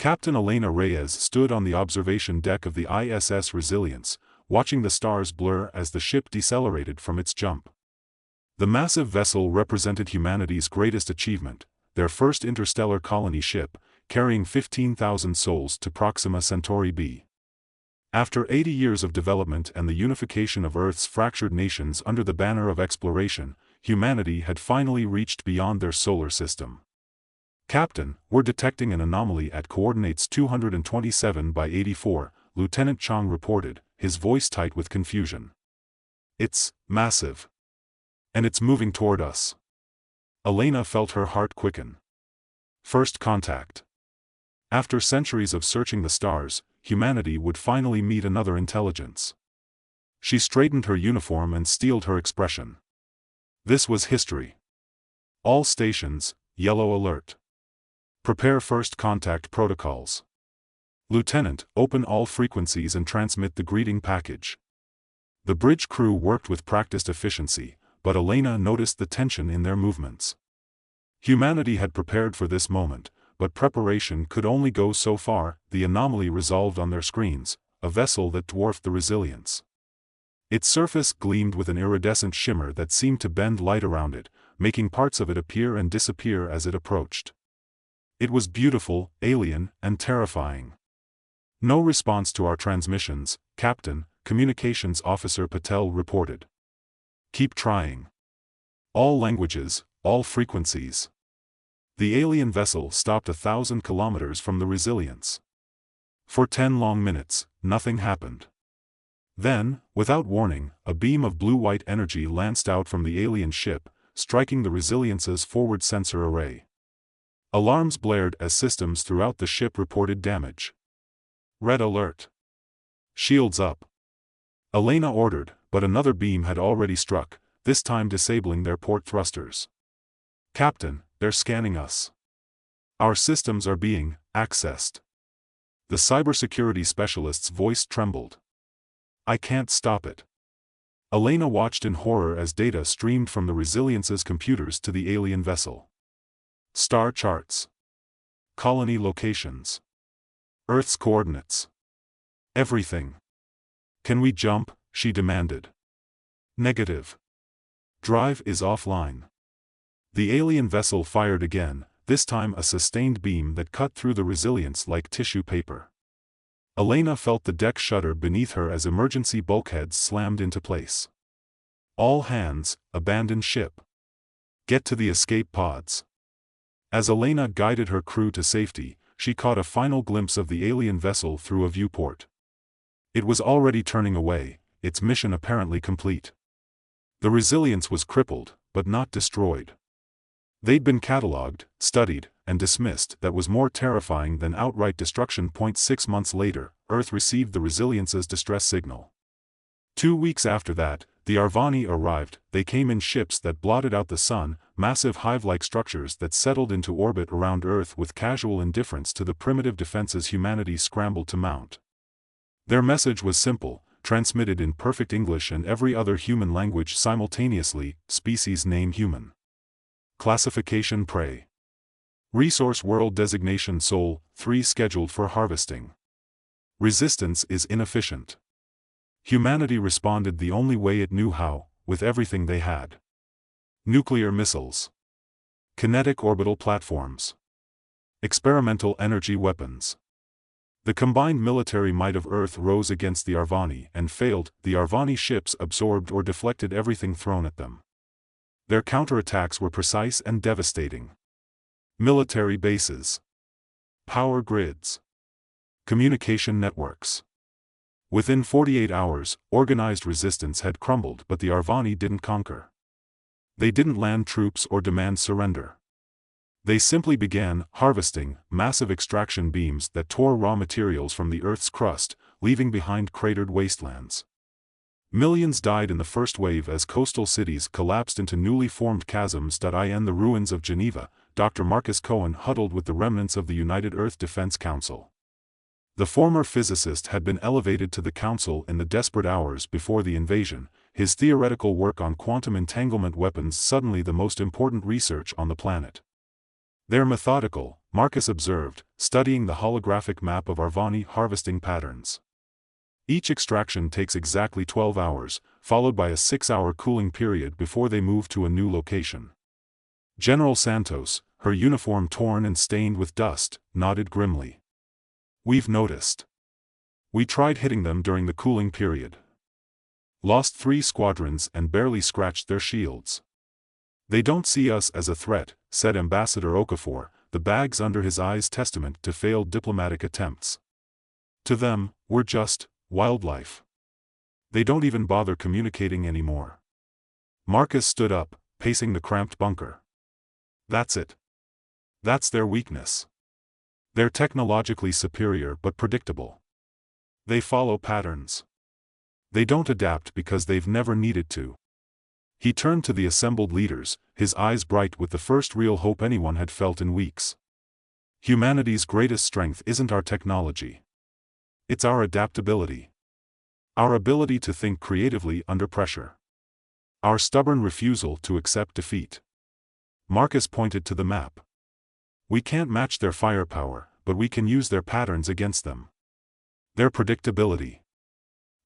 Captain Elena Reyes stood on the observation deck of the ISS Resilience, watching the stars blur as the ship decelerated from its jump. The massive vessel represented humanity's greatest achievement, their first interstellar colony ship, carrying 15,000 souls to Proxima Centauri b. After 80 years of development and the unification of Earth's fractured nations under the banner of exploration, humanity had finally reached beyond their solar system. "Captain, we're detecting an anomaly at coordinates 227 by 84, Lieutenant Chang reported, his voice tight with confusion. "It's massive. And it's moving toward us." Elena felt her heart quicken. First contact. After centuries of searching the stars, humanity would finally meet another intelligence. She straightened her uniform and steeled her expression. This was history. "All stations, yellow alert. Prepare first contact protocols. Lieutenant, open all frequencies and transmit the greeting package." The bridge crew worked with practiced efficiency, but Elena noticed the tension in their movements. Humanity had prepared for this moment, but preparation could only go so far. The anomaly resolved on their screens, a vessel that dwarfed the Resilience. Its surface gleamed with an iridescent shimmer that seemed to bend light around it, making parts of it appear and disappear as it approached. It was beautiful, alien, and terrifying. "No response to our transmissions, Captain," Communications Officer Patel reported. "Keep trying. All languages, all frequencies." The alien vessel stopped 1,000 kilometers from the Resilience. For 10 long minutes, nothing happened. Then, without warning, a beam of blue-white energy lanced out from the alien ship, striking the Resilience's forward sensor array. Alarms blared as systems throughout the ship reported damage. "Red alert. Shields up." Elena ordered, but another beam had already struck, this time disabling their port thrusters. "Captain, they're scanning us. Our systems are being accessed." The cybersecurity specialist's voice trembled. "I can't stop it." Elena watched in horror as data streamed from the Resilience's computers to the alien vessel. Star charts. Colony locations. Earth's coordinates. Everything. "Can we jump?" she demanded. "Negative. Drive is offline." The alien vessel fired again, this time a sustained beam that cut through the Resilience like tissue paper. Elena felt the deck shudder beneath her as emergency bulkheads slammed into place. "All hands, abandon ship. Get to the escape pods." As Elena guided her crew to safety, she caught a final glimpse of the alien vessel through a viewport. It was already turning away, its mission apparently complete. The Resilience was crippled, but not destroyed. They'd been catalogued, studied, and dismissed. That was more terrifying than outright destruction. 6 months later, Earth received the Resilience's distress signal. 2 weeks after that, the Arvani arrived. They came in ships that blotted out the sun, massive hive-like structures that settled into orbit around Earth with casual indifference to the primitive defenses humanity scrambled to mount. Their message was simple, transmitted in perfect English and every other human language simultaneously: species name human. Classification prey. Resource world designation Sol 3 scheduled for harvesting. Resistance is inefficient. Humanity responded the only way it knew how, with everything they had. Nuclear missiles. Kinetic orbital platforms. Experimental energy weapons. The combined military might of Earth rose against the Arvani and failed. The Arvani ships absorbed or deflected everything thrown at them. Their counterattacks were precise and devastating. Military bases. Power grids. Communication networks. Within 48 hours, organized resistance had crumbled, but the Arvani didn't conquer. They didn't land troops or demand surrender. They simply began harvesting massive extraction beams that tore raw materials from the Earth's crust, leaving behind cratered wastelands. Millions died in the first wave as coastal cities collapsed into newly formed chasms. In the ruins of Geneva, Dr. Marcus Cohen huddled with the remnants of the United Earth Defense Council. The former physicist had been elevated to the council in the desperate hours before the invasion, his theoretical work on quantum entanglement weapons suddenly the most important research on the planet. They're methodical, Marcus observed, studying the holographic map of Arvani harvesting patterns. Each extraction takes exactly 12 hours, followed by a 6-hour cooling period before they move to a new location. General Santos, her uniform torn and stained with dust, nodded grimly. We've noticed. We tried hitting them during the cooling period. Lost 3 squadrons and barely scratched their shields. They don't see us as a threat, said Ambassador Okafor, the bags under his eyes testament to failed diplomatic attempts. To them, we're just wildlife. They don't even bother communicating anymore. Marcus stood up, pacing the cramped bunker. That's it. That's their weakness. They're technologically superior but predictable. They follow patterns. They don't adapt because they've never needed to. He turned to the assembled leaders, his eyes bright with the first real hope anyone had felt in weeks. Humanity's greatest strength isn't our technology. It's our adaptability. Our ability to think creatively under pressure. Our stubborn refusal to accept defeat. Marcus pointed to the map. We can't match their firepower, but we can use their patterns against them. Their predictability.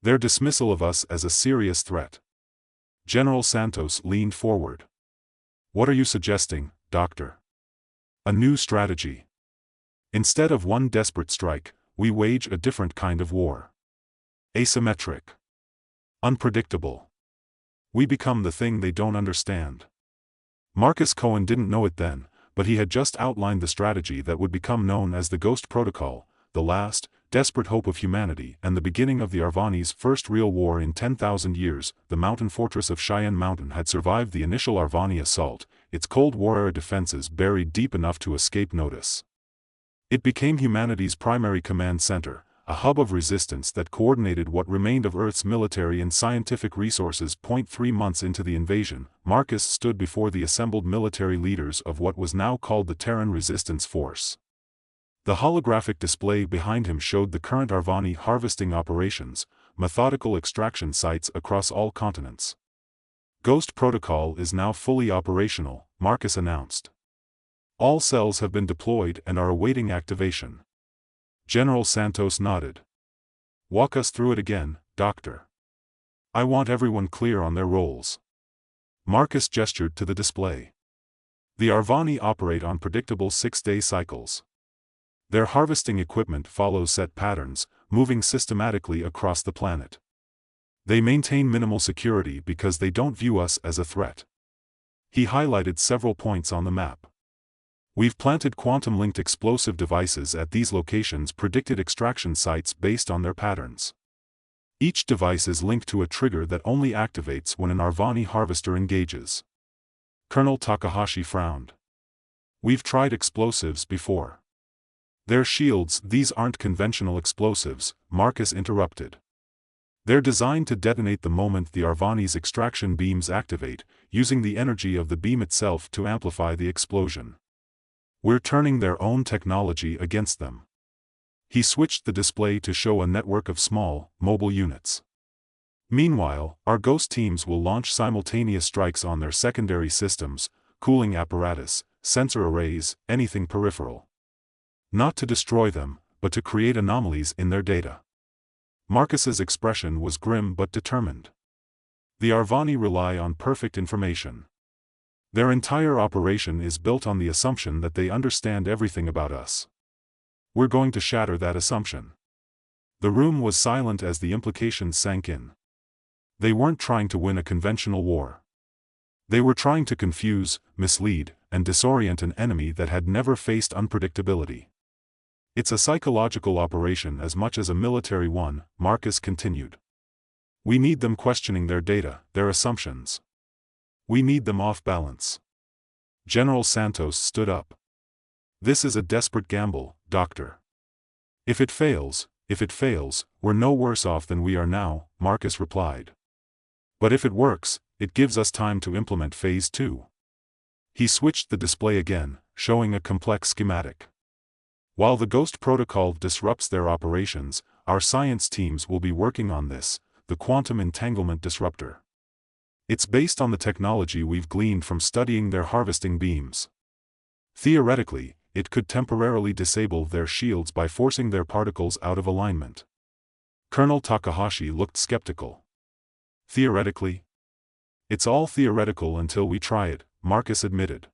Their dismissal of us as a serious threat. General Santos leaned forward. What are you suggesting, Doctor? A new strategy. Instead of one desperate strike, we wage a different kind of war. Asymmetric. Unpredictable. We become the thing they don't understand. Marcus Cohen didn't know it then, but he had just outlined the strategy that would become known as the Ghost Protocol, the last, desperate hope of humanity and the beginning of the Arvani's first real war in 10,000 years. The mountain fortress of Cheyenne Mountain had survived the initial Arvani assault, its Cold War-era defenses buried deep enough to escape notice. It became humanity's primary command center, a hub of resistance that coordinated what remained of Earth's military and scientific resources. 3 months into the invasion, Marcus stood before the assembled military leaders of what was now called the Terran Resistance Force. The holographic display behind him showed the current Arvani harvesting operations, methodical extraction sites across all continents. Ghost Protocol is now fully operational, Marcus announced. All cells have been deployed and are awaiting activation. General Santos nodded. Walk us through it again, Doctor. I want everyone clear on their roles. Marcus gestured to the display. The Arvani operate on predictable 6-day cycles. Their harvesting equipment follows set patterns, moving systematically across the planet. They maintain minimal security because they don't view us as a threat. He highlighted several points on the map. We've planted quantum-linked explosive devices at these locations, predicted extraction sites based on their patterns. Each device is linked to a trigger that only activates when an Arvani harvester engages. Colonel Takahashi frowned. We've tried explosives before. They're shields. These aren't conventional explosives, Marcus interrupted. They're designed to detonate the moment the Arvani's extraction beams activate, using the energy of the beam itself to amplify the explosion. We're turning their own technology against them. He switched the display to show a network of small, mobile units. Meanwhile, our ghost teams will launch simultaneous strikes on their secondary systems, cooling apparatus, sensor arrays, anything peripheral. Not to destroy them, but to create anomalies in their data. Marcus's expression was grim but determined. The Arvani rely on perfect information. Their entire operation is built on the assumption that they understand everything about us. We're going to shatter that assumption. The room was silent as the implications sank in. They weren't trying to win a conventional war. They were trying to confuse, mislead, and disorient an enemy that had never faced unpredictability. It's a psychological operation as much as a military one, Marcus continued. We need them questioning their data, their assumptions. We need them off balance. General Santos stood up. This is a desperate gamble, Doctor. If it fails, we're no worse off than we are now, Marcus replied. But if it works, it gives us time to implement Phase 2. He switched the display again, showing a complex schematic. While the Ghost Protocol disrupts their operations, our science teams will be working on this, the quantum entanglement disruptor. It's based on the technology we've gleaned from studying their harvesting beams. Theoretically, it could temporarily disable their shields by forcing their particles out of alignment. Colonel Takahashi looked skeptical. Theoretically? It's all theoretical until we try it, Marcus admitted.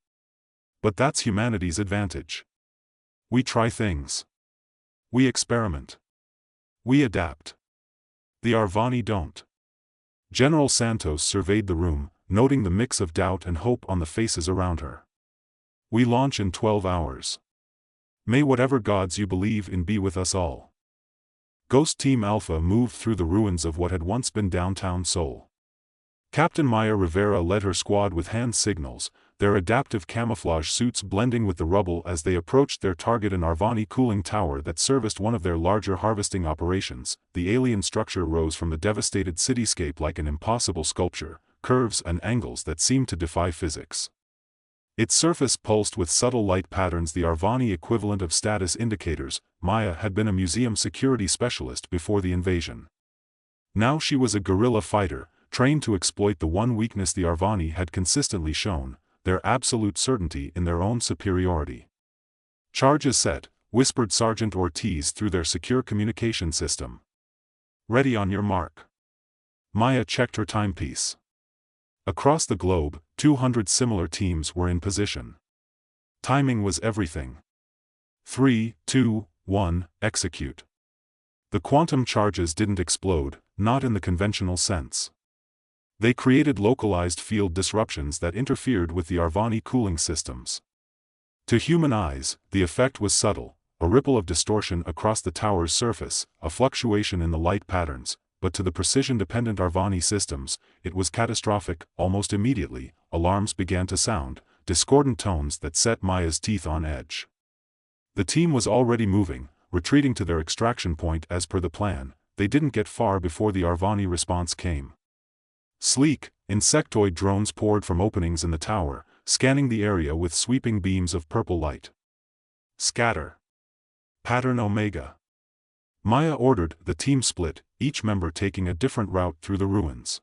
But that's humanity's advantage. We try things. We experiment. We adapt. The Arvani don't. General Santos surveyed the room, noting the mix of doubt and hope on the faces around her. We launch in 12 hours. May whatever gods you believe in be with us all. Ghost Team Alpha moved through the ruins of what had once been downtown Seoul. Captain Maya Rivera led her squad with hand signals, their adaptive camouflage suits blending with the rubble as they approached their target, an Arvani cooling tower that serviced one of their larger harvesting operations. The alien structure rose from the devastated cityscape like an impossible sculpture, curves and angles that seemed to defy physics. Its surface pulsed with subtle light patterns, the Arvani equivalent of status indicators. Maya had been a museum security specialist before the invasion. Now she was a guerrilla fighter, trained to exploit the one weakness the Arvani had consistently shown: their absolute certainty in their own superiority. "Charges set," whispered Sergeant Ortiz through their secure communication system. "Ready on your mark." Maya checked her timepiece. Across the globe, 200 similar teams were in position. Timing was everything. 3, 2, 1, execute. The quantum charges didn't explode, not in the conventional sense. They created localized field disruptions that interfered with the Arvani cooling systems. To human eyes, the effect was subtle, a ripple of distortion across the tower's surface, a fluctuation in the light patterns, but to the precision-dependent Arvani systems, it was catastrophic. Almost immediately, alarms began to sound, discordant tones that set Maya's teeth on edge. The team was already moving, retreating to their extraction point as per the plan. They didn't get far before the Arvani response came. Sleek, insectoid drones poured from openings in the tower, scanning the area with sweeping beams of purple light. "Scatter. Pattern Omega." Maya ordered. The team split, each member taking a different route through the ruins.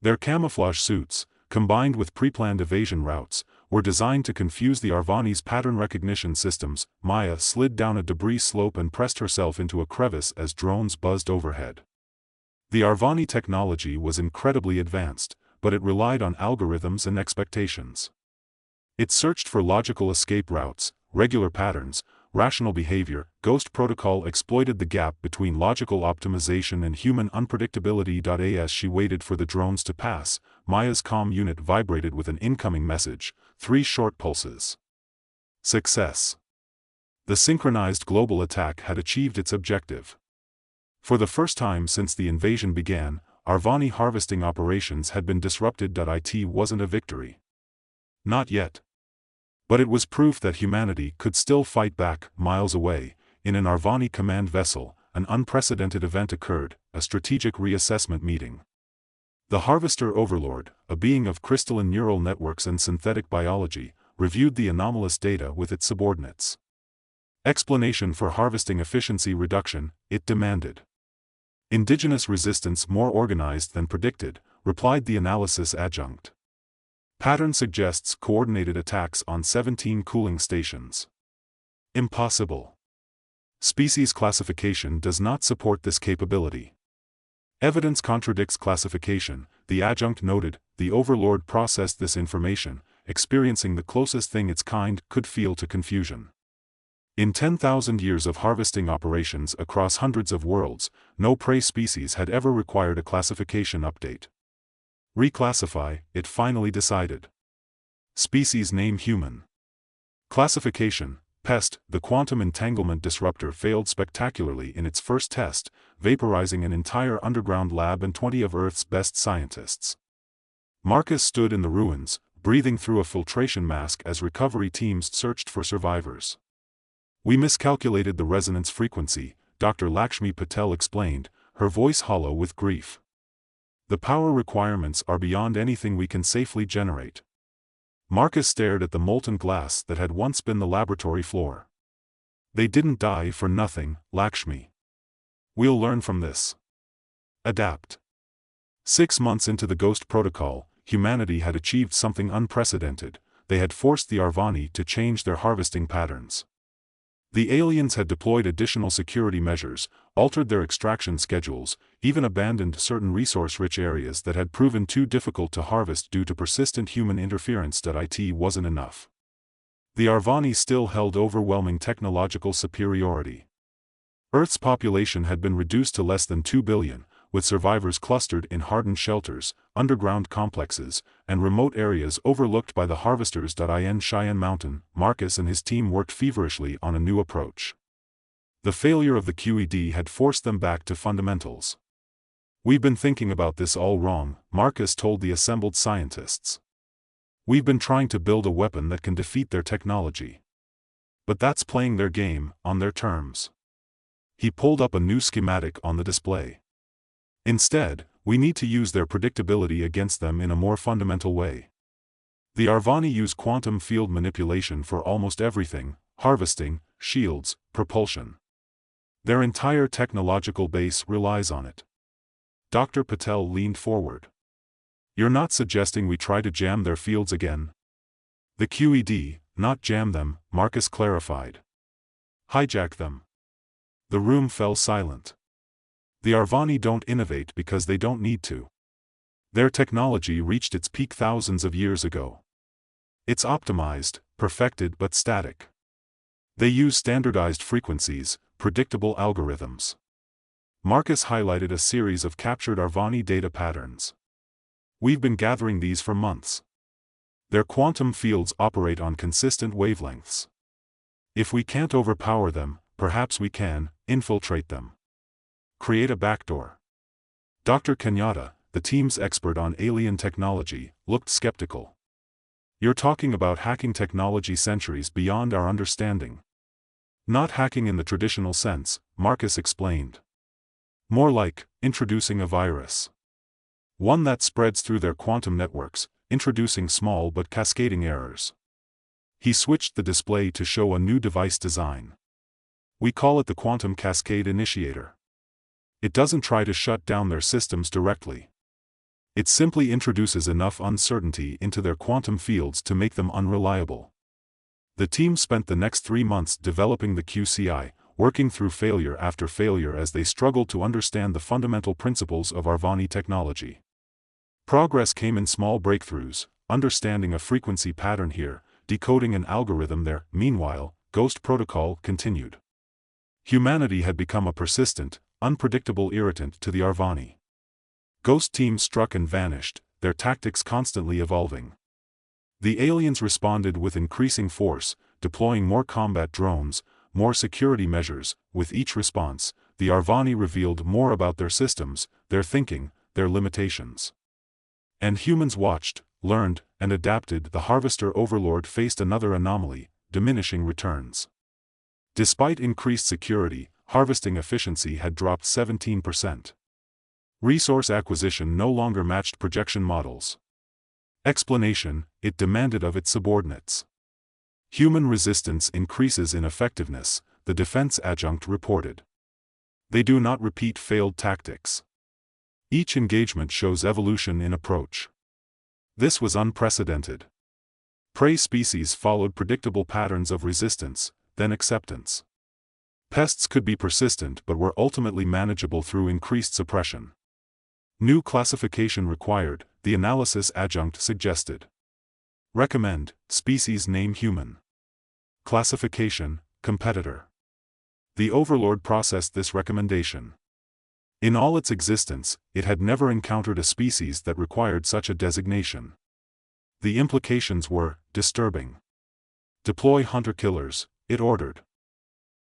Their camouflage suits, combined with pre-planned evasion routes, were designed to confuse the Arvani's pattern recognition systems. Maya slid down a debris slope and pressed herself into a crevice as drones buzzed overhead. The Arvani technology was incredibly advanced, but it relied on algorithms and expectations. It searched for logical escape routes, regular patterns, rational behavior. Ghost Protocol exploited the gap between logical optimization and human unpredictability. As she waited for the drones to pass, Maya's comm unit vibrated with an incoming message, 3 short pulses. Success. The synchronized global attack had achieved its objective. For the first time since the invasion began, Arvani harvesting operations had been disrupted. It wasn't a victory. Not yet. But it was proof that humanity could still fight back. Miles away, in an Arvani command vessel, an unprecedented event occurred, a strategic reassessment meeting. The Harvester Overlord, a being of crystalline neural networks and synthetic biology, reviewed the anomalous data with its subordinates. Explanation for harvesting efficiency reduction, it demanded. Indigenous resistance more organized than predicted, replied the analysis adjunct. Pattern suggests coordinated attacks on 17 cooling stations. Impossible. Species classification does not support this capability. Evidence contradicts classification, the adjunct noted. The Overlord processed this information, experiencing the closest thing its kind could feel to confusion. In 10,000 years of harvesting operations across hundreds of worlds, no prey species had ever required a classification update. Reclassify, it finally decided. Species name human. Classification, pest. The quantum entanglement disruptor failed spectacularly in its first test, vaporizing an entire underground lab and 20 of Earth's best scientists. Marcus stood in the ruins, breathing through a filtration mask as recovery teams searched for survivors. "We miscalculated the resonance frequency," Dr. Lakshmi Patel explained, her voice hollow with grief. "The power requirements are beyond anything we can safely generate." Marcus stared at the molten glass that had once been the laboratory floor. "They didn't die for nothing, Lakshmi. We'll learn from this. Adapt." 6 months into the Ghost Protocol, humanity had achieved something unprecedented. they had forced the Arvani to change their harvesting patterns. The aliens had deployed additional security measures, altered their extraction schedules, even abandoned certain resource-rich areas that had proven too difficult to harvest due to persistent human interference. It wasn't enough. The Arvani still held overwhelming technological superiority. Earth's population had been reduced to less than 2 billion, with survivors clustered in hardened shelters, underground complexes, and remote areas overlooked by the harvesters. In Cheyenne Mountain, Marcus and his team worked feverishly on a new approach. The failure of the QED had forced them back to fundamentals. "We've been thinking about this all wrong," Marcus told the assembled scientists. "We've been trying to build a weapon that can defeat their technology. But that's playing their game, on their terms." He pulled up a new schematic on the display. "Instead, we need to use their predictability against them in a more fundamental way. The Arvani use quantum field manipulation for almost everything: harvesting, shields, propulsion. Their entire technological base relies on it." Dr. Patel leaned forward. "You're not suggesting we try to jam their fields again?" "The QED, not jam them," Marcus clarified. "Hijack them." The room fell silent. The Arvani don't innovate because they don't need to. Their technology reached its peak thousands of years ago. It's optimized, perfected but static. They use standardized frequencies, predictable algorithms. Marcus highlighted a series of captured Arvani data patterns. "We've been gathering these for months. Their quantum fields operate on consistent wavelengths. If we can't overpower them, perhaps we can infiltrate them. Create a backdoor." Dr. Kenyatta, the team's expert on alien technology, looked skeptical. "You're talking about hacking technology centuries beyond our understanding." "Not hacking in the traditional sense," Marcus explained. "More like introducing a virus. One that spreads through their quantum networks, introducing small but cascading errors." He switched the display to show a new device design. "We call it the Quantum Cascade Initiator. It doesn't try to shut down their systems directly. It simply introduces enough uncertainty into their quantum fields to make them unreliable." The team spent the next 3 months developing the QCI, working through failure after failure as they struggled to understand the fundamental principles of Arvani technology. Progress came in small breakthroughs, understanding a frequency pattern here, decoding an algorithm there. Meanwhile, Ghost Protocol continued. Humanity had become a persistent, unpredictable irritant to the Arvani. Ghost teams struck and vanished, their tactics constantly evolving. The aliens responded with increasing force, deploying more combat drones, more security measures. With each response, the Arvani revealed more about their systems, their thinking, their limitations. And humans watched, learned, and adapted. The Harvester Overlord faced another anomaly: diminishing returns. Despite increased security, harvesting efficiency had dropped 17%. Resource acquisition no longer matched projection models. Explanation: it demanded of its subordinates. Human resistance increases in effectiveness, the defense adjunct reported. They do not repeat failed tactics. Each engagement shows evolution in approach. This was unprecedented. Prey species followed predictable patterns of resistance, then acceptance. Pests could be persistent but were ultimately manageable through increased suppression. New classification required, the analysis adjunct suggested. Recommend: species name human. Classification: competitor. The Overlord processed this recommendation. In all its existence, it had never encountered a species that required such a designation. The implications were disturbing. Deploy hunter-killers, it ordered.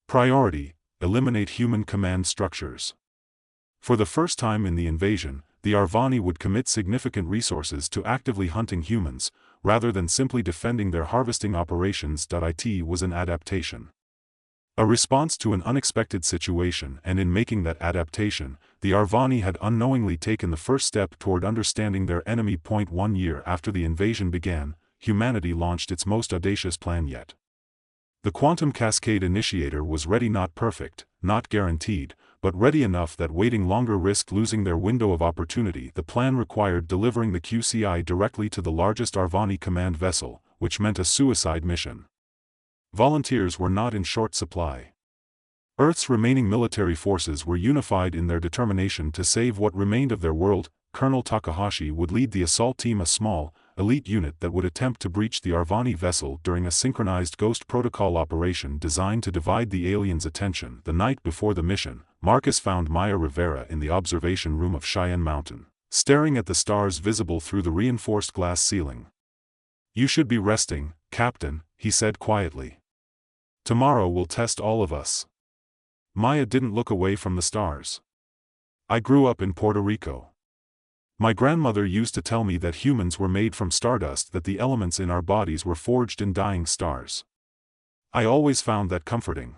Priority: eliminate human command structures. For the first time in the invasion, the Arvani would commit significant resources to actively hunting humans, rather than simply defending their harvesting operations. It was an adaptation. A response to an unexpected situation, and in making that adaptation, the Arvani had unknowingly taken the first step toward understanding their enemy. 1 year after the invasion began, humanity launched its most audacious plan yet. The Quantum Cascade Initiator was ready, not perfect, not guaranteed, but ready enough that waiting longer risked losing their window of opportunity. The plan required delivering the QCI directly to the largest Arvani command vessel, which meant a suicide mission. Volunteers were not in short supply. Earth's remaining military forces were unified in their determination to save what remained of their world. Colonel Takahashi would lead the assault team, a small, elite unit that would attempt to breach the Arvani vessel during a synchronized Ghost Protocol operation designed to divide the aliens' attention. The night before the mission, Marcus found Maya Rivera in the observation room of Cheyenne Mountain, staring at the stars visible through the reinforced glass ceiling. "You should be resting, Captain," he said quietly. "Tomorrow will test all of us." Maya didn't look away from the stars. "I grew up in Puerto Rico. My grandmother used to tell me that humans were made from stardust, that the elements in our bodies were forged in dying stars. I always found that comforting."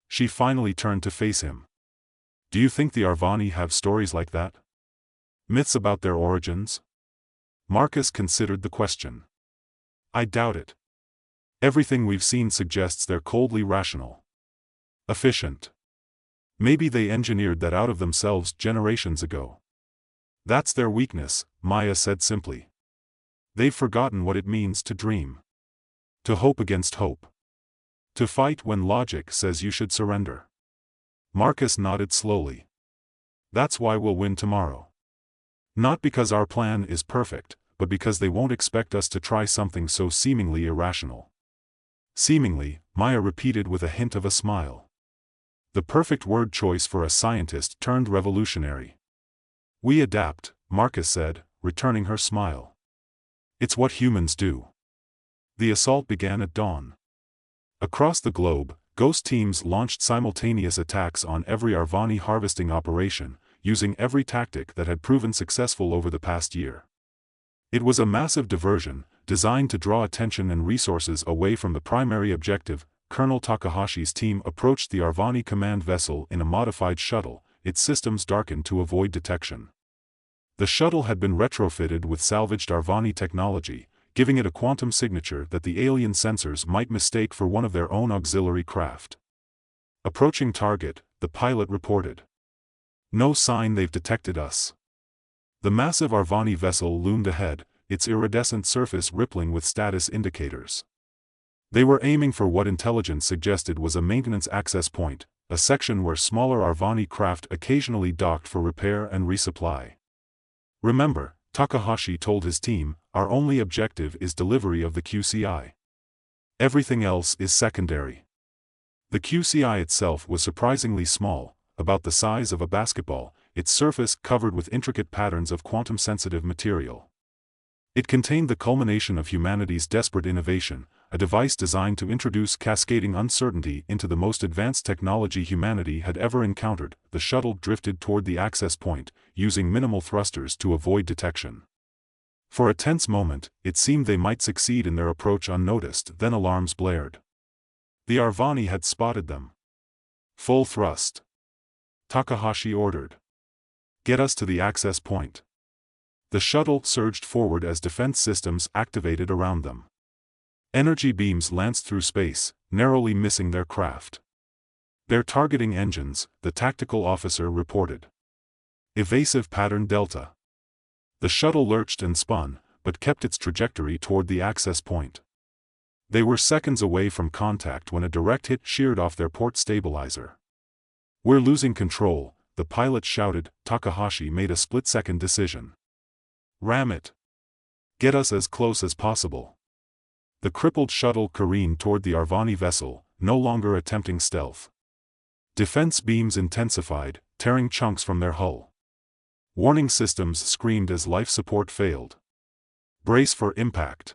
She finally turned to face him. "Do you think the Arvani have stories like that? Myths about their origins?" Marcus considered the question. "I doubt it. Everything we've seen suggests they're coldly rational. Efficient. Maybe they engineered that out of themselves generations ago. That's their weakness," Maya said simply. "They've forgotten what it means to dream. To hope against hope. To fight when logic says you should surrender." Marcus nodded slowly. "That's why we'll win tomorrow. Not because our plan is perfect, but because they won't expect us to try something so seemingly irrational." "Seemingly," Maya repeated with a hint of a smile. The perfect word choice for a scientist turned revolutionary. "We adapt," Marcus said, returning her smile. "It's what humans do." The assault began at dawn. Across the globe, ghost teams launched simultaneous attacks on every Arvani harvesting operation, using every tactic that had proven successful over the past year. It was a massive diversion, designed to draw attention and resources away from the primary objective. Colonel Takahashi's team approached the Arvani command vessel in a modified shuttle, its systems darkened to avoid detection. The shuttle had been retrofitted with salvaged Arvani technology, giving it a quantum signature that the alien sensors might mistake for one of their own auxiliary craft. "Approaching target," the pilot reported. "No sign they've detected us." The massive Arvani vessel loomed ahead, its iridescent surface rippling with status indicators. They were aiming for what intelligence suggested was a maintenance access point, a section where smaller Arvani craft occasionally docked for repair and resupply. "Remember," Takahashi told his team, "our only objective is delivery of the QCI. Everything else is secondary." The QCI itself was surprisingly small, about the size of a basketball, its surface covered with intricate patterns of quantum-sensitive material. It contained the culmination of humanity's desperate innovation, a device designed to introduce cascading uncertainty into the most advanced technology humanity had ever encountered. The shuttle drifted toward the access point, using minimal thrusters to avoid detection. For a tense moment, it seemed they might succeed in their approach unnoticed, then alarms blared. The Arvani had spotted them. "Full thrust," Takahashi ordered. "Get us to the access point." The shuttle surged forward as defense systems activated around them. Energy beams lanced through space, narrowly missing their craft. "They're targeting engines," the tactical officer reported. "Evasive pattern Delta." The shuttle lurched and spun, but kept its trajectory toward the access point. They were seconds away from contact when a direct hit sheared off their port stabilizer. "We're losing control," the pilot shouted. Takahashi made a split-second decision. "Ram it. Get us as close as possible." The crippled shuttle careened toward the Arvani vessel, no longer attempting stealth. Defense beams intensified, tearing chunks from their hull. Warning systems screamed as life support failed. "Brace for impact."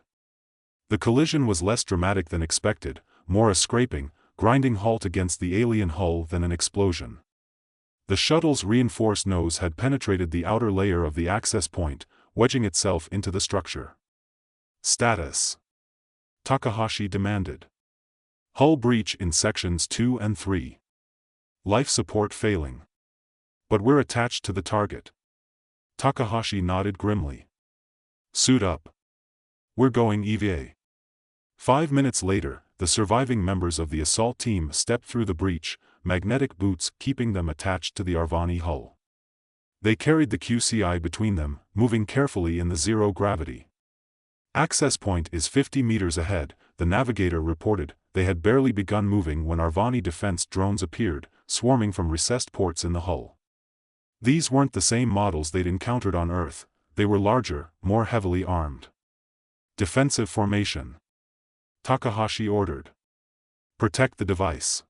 The collision was less dramatic than expected, more a scraping, grinding halt against the alien hull than an explosion. The shuttle's reinforced nose had penetrated the outer layer of the access point, wedging itself into the structure. "Status," Takahashi demanded. "Hull breach in sections 2 and 3. Life support failing. But we're attached to the target." Takahashi nodded grimly. "Suit up. We're going EVA." 5 minutes later, the surviving members of the assault team stepped through the breach, magnetic boots keeping them attached to the Arvani hull. They carried the QCI between them, moving carefully in the zero gravity. Access point is 50 meters ahead, the navigator reported. They had barely begun moving when Arvani defense drones appeared, swarming from recessed ports in the hull. These weren't the same models they'd encountered on Earth. They were larger, more heavily armed. Defensive formation. Takahashi ordered. Protect the device.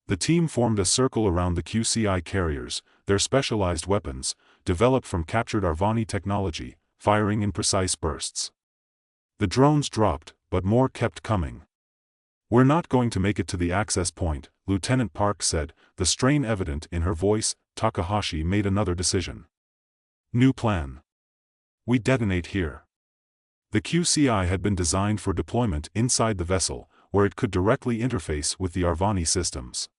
The team formed a circle around the QCI carriers, their specialized weapons, developed from captured Arvani technology, firing in precise bursts. The drones dropped, but more kept coming. "We're not going to make it to the access point," Lieutenant Park said, the strain evident in her voice. Takahashi made another decision. New plan. We detonate here. The QCI had been designed for deployment inside the vessel, where it could directly interface with the Arvani systems.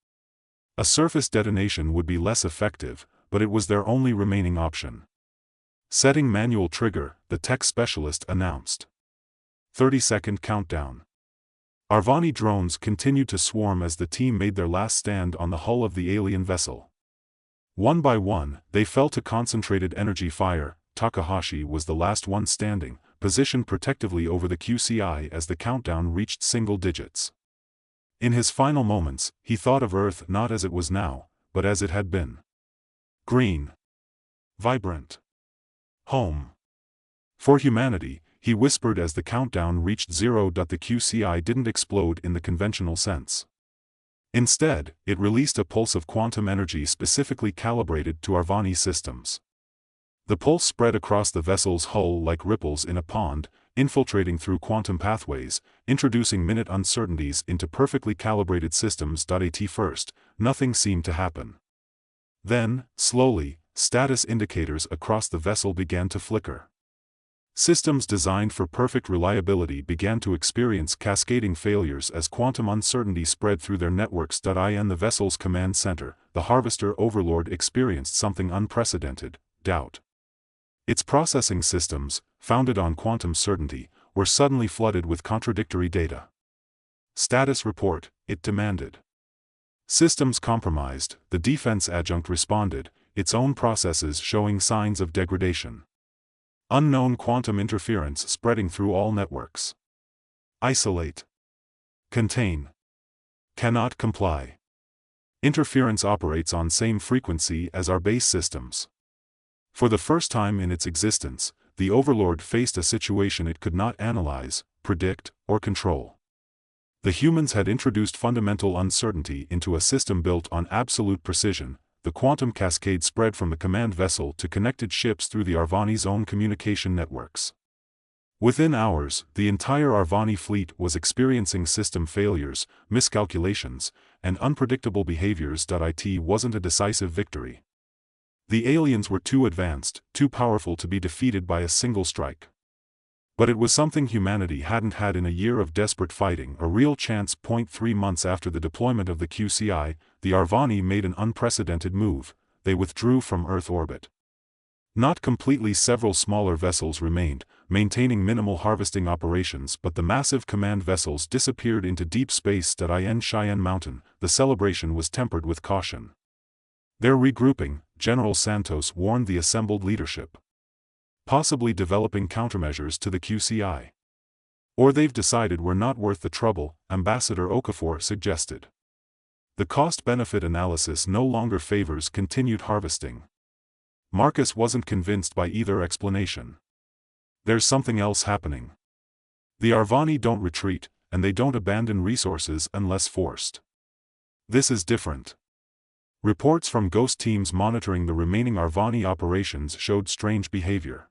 A surface detonation would be less effective, but it was their only remaining option. Setting manual trigger, the tech specialist announced. 30-second countdown. Arvani drones continued to swarm as the team made their last stand on the hull of the alien vessel. One by one, they fell to concentrated energy fire. Takahashi was the last one standing, positioned protectively over the QCI as the countdown reached single digits. In his final moments, he thought of Earth not as it was now, but as it had been. Green. Vibrant. Home. For humanity, he whispered as the countdown reached 0. The QCI didn't explode in the conventional sense. Instead, it released a pulse of quantum energy specifically calibrated to Arvani systems. The pulse spread across the vessel's hull like ripples in a pond, infiltrating through quantum pathways, introducing minute uncertainties into perfectly calibrated systems. At first, nothing seemed to happen. Then, slowly, status indicators across the vessel began to flicker. Systems designed for perfect reliability began to experience cascading failures as quantum uncertainty spread through their networks. In the vessel's command center, the Harvester Overlord experienced something unprecedented: doubt. Its processing systems, founded on quantum certainty, were suddenly flooded with contradictory data. Status report, it demanded. Systems compromised, the defense adjunct responded, its own processes showing signs of degradation. Unknown quantum interference spreading through all networks. Isolate. Contain. Cannot comply. Interference operates on same frequency as our base systems. For the first time in its existence, the Overlord faced a situation it could not analyze, predict, or control. The humans had introduced fundamental uncertainty into a system built on absolute precision. The quantum cascade spread from the command vessel to connected ships through the Arvani's own communication networks. Within hours, the entire Arvani fleet was experiencing system failures, miscalculations, and unpredictable behaviors. It wasn't a decisive victory. The aliens were too advanced, too powerful to be defeated by a single strike. But it was something humanity hadn't had in a year of desperate fighting, a real chance. 3 months after the deployment of the QCI, the Arvani made an unprecedented move. They withdrew from Earth orbit. Not completely, several smaller vessels remained, maintaining minimal harvesting operations, but the massive command vessels disappeared into deep space. In Cheyenne Mountain, the celebration was tempered with caution. Their regrouping, General Santos warned the assembled leadership. Possibly developing countermeasures to the QCI. Or they've decided we're not worth the trouble, Ambassador Okafor suggested. The cost-benefit analysis no longer favors continued harvesting. Marcus wasn't convinced by either explanation. There's something else happening. The Arvani don't retreat, and they don't abandon resources unless forced. This is different. Reports from ghost teams monitoring the remaining Arvani operations showed strange behavior.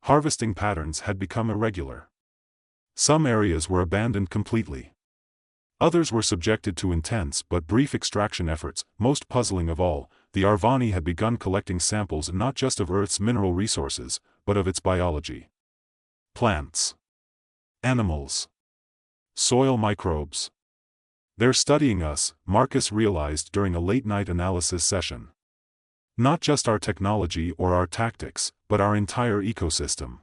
Harvesting patterns had become irregular. Some areas were abandoned completely. Others were subjected to intense but brief extraction efforts. Most puzzling of all, the Arvani had begun collecting samples not just of Earth's mineral resources, but of its biology. Plants. Animals. Soil microbes. They're studying us, Marcus realized during a late-night analysis session. Not just our technology or our tactics, but our entire ecosystem.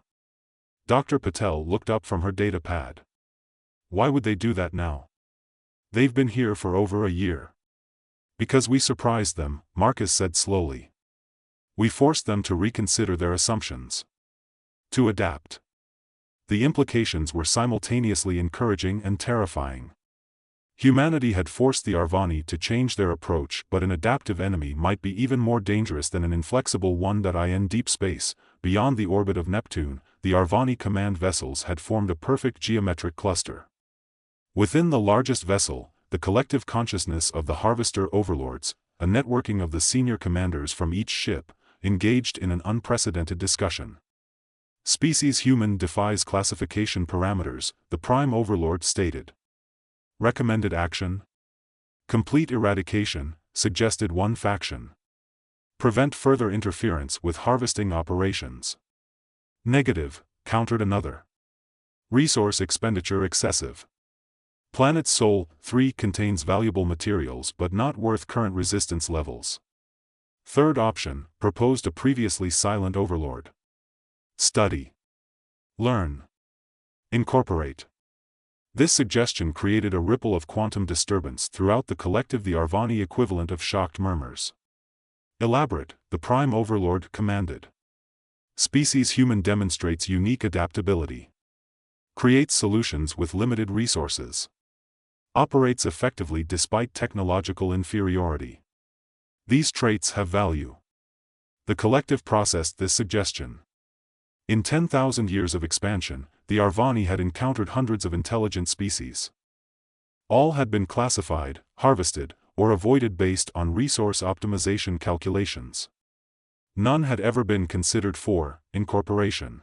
Dr. Patel looked up from her data pad. Why would they do that now? They've been here for over a year. Because we surprised them, Marcus said slowly. We forced them to reconsider their assumptions. To adapt. the implications were simultaneously encouraging and terrifying. Humanity had forced the Arvani to change their approach, but an adaptive enemy might be even more dangerous than an inflexible one. In deep space, beyond the orbit of Neptune, the Arvani command vessels had formed a perfect geometric cluster. Within the largest vessel, the collective consciousness of the Harvester overlords, a networking of the senior commanders from each ship, engaged in an unprecedented discussion. Species human defies classification parameters, the Prime Overlord stated. Recommended action? Complete eradication, suggested one faction. Prevent further interference with harvesting operations. Negative, countered another. Resource expenditure excessive. Planet Sol 3 contains valuable materials but not worth current resistance levels. Third option, proposed a previously silent overlord. Study. Learn. Incorporate. This suggestion created a ripple of quantum disturbance throughout the collective, the Arvani equivalent of shocked murmurs. Elaborate, the Prime Overlord commanded. Species human demonstrates unique adaptability. Creates solutions with limited resources. Operates effectively despite technological inferiority. These traits have value. The collective processed this suggestion. In 10,000 years of expansion, the Arvani had encountered hundreds of intelligent species. All had been classified, harvested, or avoided based on resource optimization calculations. None had ever been considered for incorporation.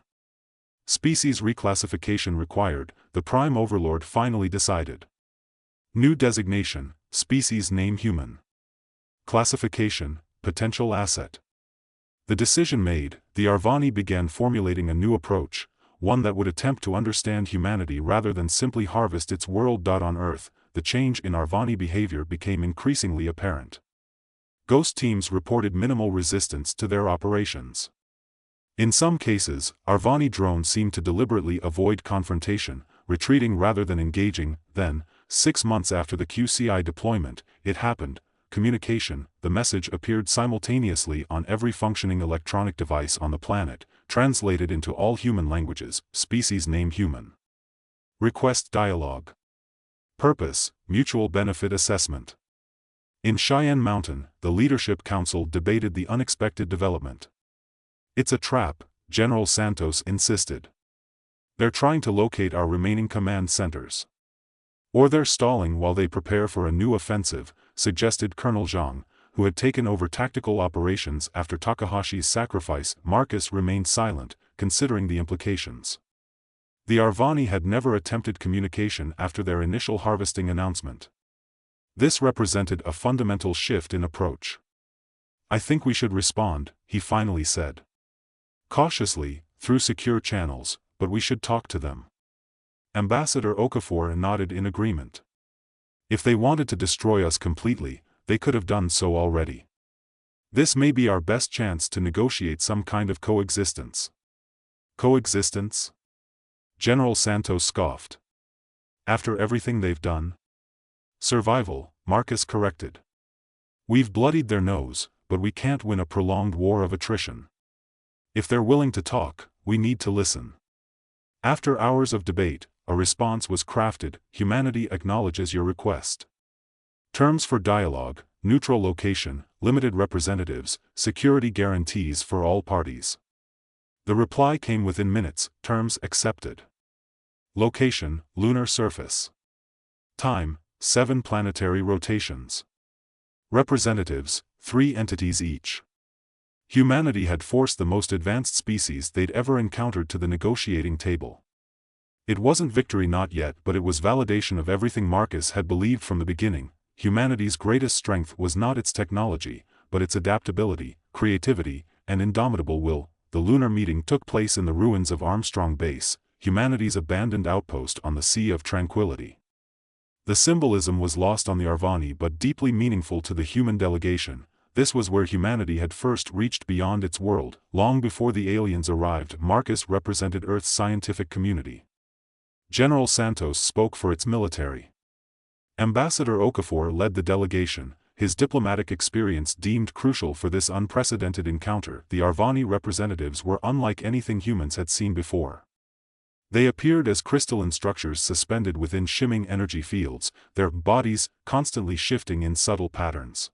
Species reclassification required, the Prime Overlord finally decided. New designation, species name human. Classification, potential asset. The decision made, the Arvani began formulating a new approach, one that would attempt to understand humanity rather than simply harvest its world. On Earth, the change in Arvani behavior became increasingly apparent. Ghost teams reported minimal resistance to their operations. In some cases, Arvani drones seemed to deliberately avoid confrontation, retreating rather than engaging. Then, 6 months after the QCI deployment, it happened. Communication, the message appeared simultaneously on every functioning electronic device on the planet, translated into all human languages, species name human. Request dialogue. Purpose, mutual benefit assessment. In Cheyenne Mountain, the Leadership Council debated the unexpected development. It's a trap, General Santos insisted. They're trying to locate our remaining command centers. Or they're stalling while they prepare for a new offensive, suggested Colonel Zhang, who had taken over tactical operations after Takahashi's sacrifice. Marcus remained silent, considering the implications. The Arvani had never attempted communication after their initial harvesting announcement. This represented a fundamental shift in approach. I think we should respond, he finally said. Cautiously, through secure channels, but we should talk to them. Ambassador Okafor nodded in agreement. If they wanted to destroy us completely, they could have done so already. This may be our best chance to negotiate some kind of coexistence. Coexistence? General Santos scoffed. After everything they've done? Survival, Marcus corrected. We've bloodied their nose, but we can't win a prolonged war of attrition. If they're willing to talk, we need to listen. After hours of debate, a response was crafted. Humanity acknowledges your request. Terms for dialogue, neutral location, limited representatives, security guarantees for all parties. The reply came within minutes. Terms accepted. Location, lunar surface. Time, 7 planetary rotations. Representatives, 3 entities each. Humanity had forced the most advanced species they'd ever encountered to the negotiating table. It wasn't victory, not yet, but it was validation of everything Marcus had believed from the beginning. Humanity's greatest strength was not its technology, but its adaptability, creativity, and indomitable will. The lunar meeting took place in the ruins of Armstrong Base, humanity's abandoned outpost on the Sea of Tranquility. The symbolism was lost on the Arvani but deeply meaningful to the human delegation. This was where humanity had first reached beyond its world. Long before the aliens arrived, Marcus represented Earth's scientific community. General Santos spoke for its military. Ambassador Okafor led the delegation, his diplomatic experience deemed crucial for this unprecedented encounter. The Arvani representatives were unlike anything humans had seen before. They appeared as crystalline structures suspended within shimming energy fields, their bodies constantly shifting in subtle patterns.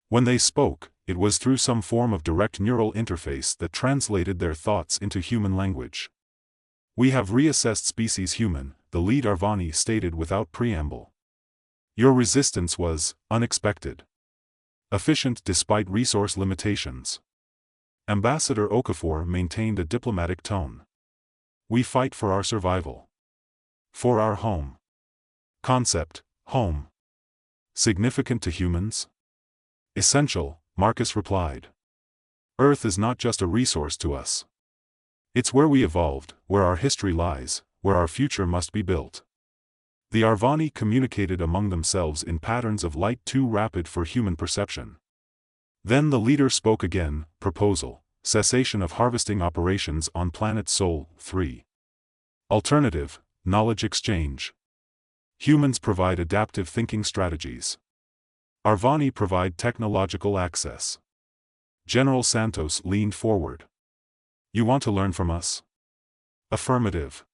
When they spoke, it was through some form of direct neural interface that translated their thoughts into human language. "We have reassessed species human," the lead Arvani stated without preamble. "Your resistance was unexpected. Efficient despite resource limitations." Ambassador Okafor maintained a diplomatic tone. "We fight for our survival. For our home." Concept, home. Significant to humans? Essential, Marcus replied. Earth is not just a resource to us. It's where we evolved, where our history lies, where our future must be built. The Arvani communicated among themselves in patterns of light too rapid for human perception. Then the leader spoke again. Proposal: cessation of harvesting operations on planet Sol 3. Alternative: knowledge exchange. Humans provide adaptive thinking strategies. Arvani provide technological access. General Santos leaned forward. "You want to learn from us?" Affirmative.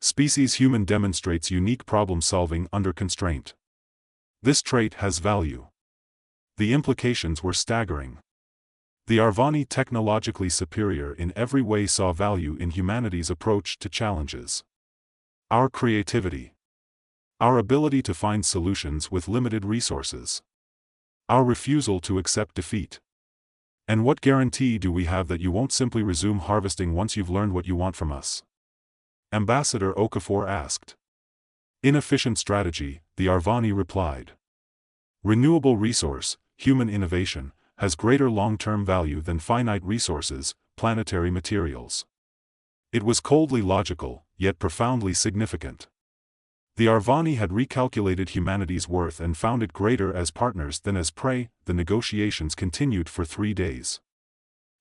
Species human demonstrates unique problem-solving under constraint. This trait has value. The implications were staggering. The Arvani, technologically superior in every way, saw value in humanity's approach to challenges. Our creativity. Our ability to find solutions with limited resources. Our refusal to accept defeat. And what guarantee do we have that you won't simply resume harvesting once you've learned what you want from us? Ambassador Okafor asked. Inefficient strategy, the Arvani replied. Renewable resource, human innovation, has greater long-term value than finite resources, planetary materials. It was coldly logical, yet profoundly significant. The Arvani had recalculated humanity's worth and found it greater as partners than as prey. The negotiations continued for 3 days.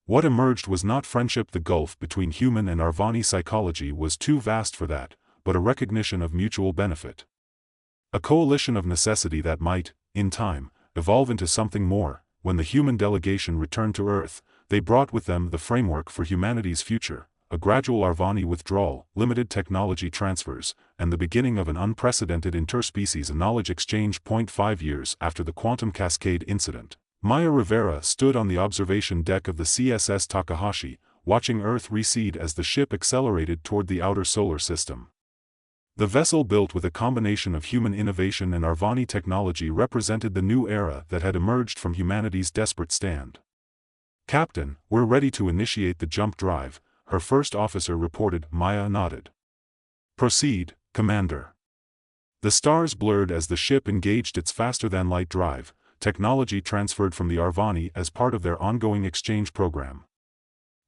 What emerged was not friendship. The gulf between human and Arvani psychology was too vast for that, but a recognition of mutual benefit. A coalition of necessity that might, in time, evolve into something more. When the human delegation returned to Earth, they brought with them the framework for humanity's future: a gradual Arvani withdrawal, limited technology transfers, and the beginning of an unprecedented interspecies knowledge exchange. 5 years after the quantum cascade incident, Maya Rivera stood on the observation deck of the CSS Takahashi, watching Earth recede as the ship accelerated toward the outer solar system. The vessel, built with a combination of human innovation and Arvani technology, represented the new era that had emerged from humanity's desperate stand. "Captain, we're ready to initiate the jump drive," her first officer reported. Maya nodded. "Proceed, Commander." The stars blurred as the ship engaged its faster-than-light drive, technology transferred from the Arvani as part of their ongoing exchange program.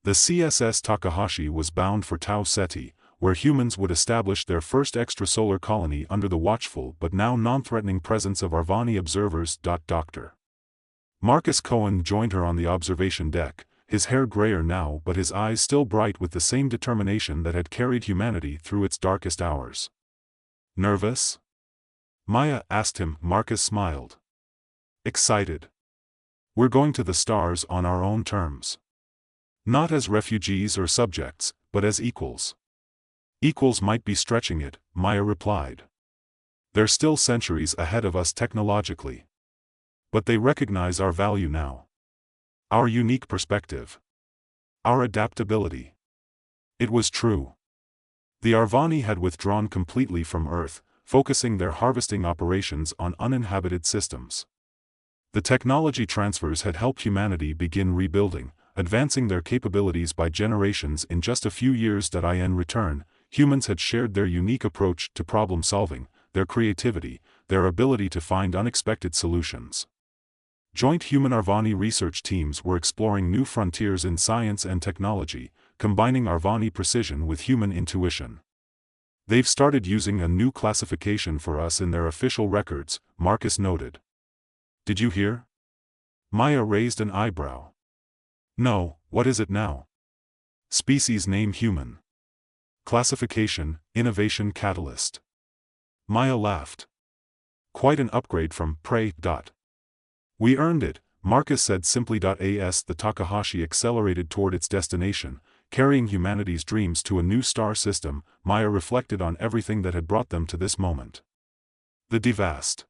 The CSS Takahashi was bound for Tau Ceti, where humans would establish their first extrasolar colony under the watchful but now non-threatening presence of Arvani observers. Dr. Marcus Cohen joined her on the observation deck, his hair grayer now but his eyes still bright with the same determination that had carried humanity through its darkest hours. "Nervous?" Maya asked him. Marcus smiled. "Excited. We're going to the stars on our own terms. Not as refugees or subjects, but as equals." "Equals might be stretching it," Maya replied. "They're still centuries ahead of us technologically. But they recognize our value now. Our unique perspective. Our adaptability." It was true. The Arvani had withdrawn completely from Earth, focusing their harvesting operations on uninhabited systems. The technology transfers had helped humanity begin rebuilding, advancing their capabilities by generations. In just a few years. In return, humans had shared their unique approach to problem-solving, their creativity, their ability to find unexpected solutions. Joint human-Arvani research teams were exploring new frontiers in science and technology, combining Arvani precision with human intuition. "They've started using a new classification for us in their official records," Marcus noted. "Did you hear?" Maya raised an eyebrow. "No, what is it now?" "Species name human. Classification, innovation catalyst." Maya laughed. "Quite an upgrade from prey. We earned it," Marcus said simply. As the Takahashi accelerated toward its destination, carrying humanity's dreams to a new star system. Maya reflected on everything that had brought them to this moment. The devastating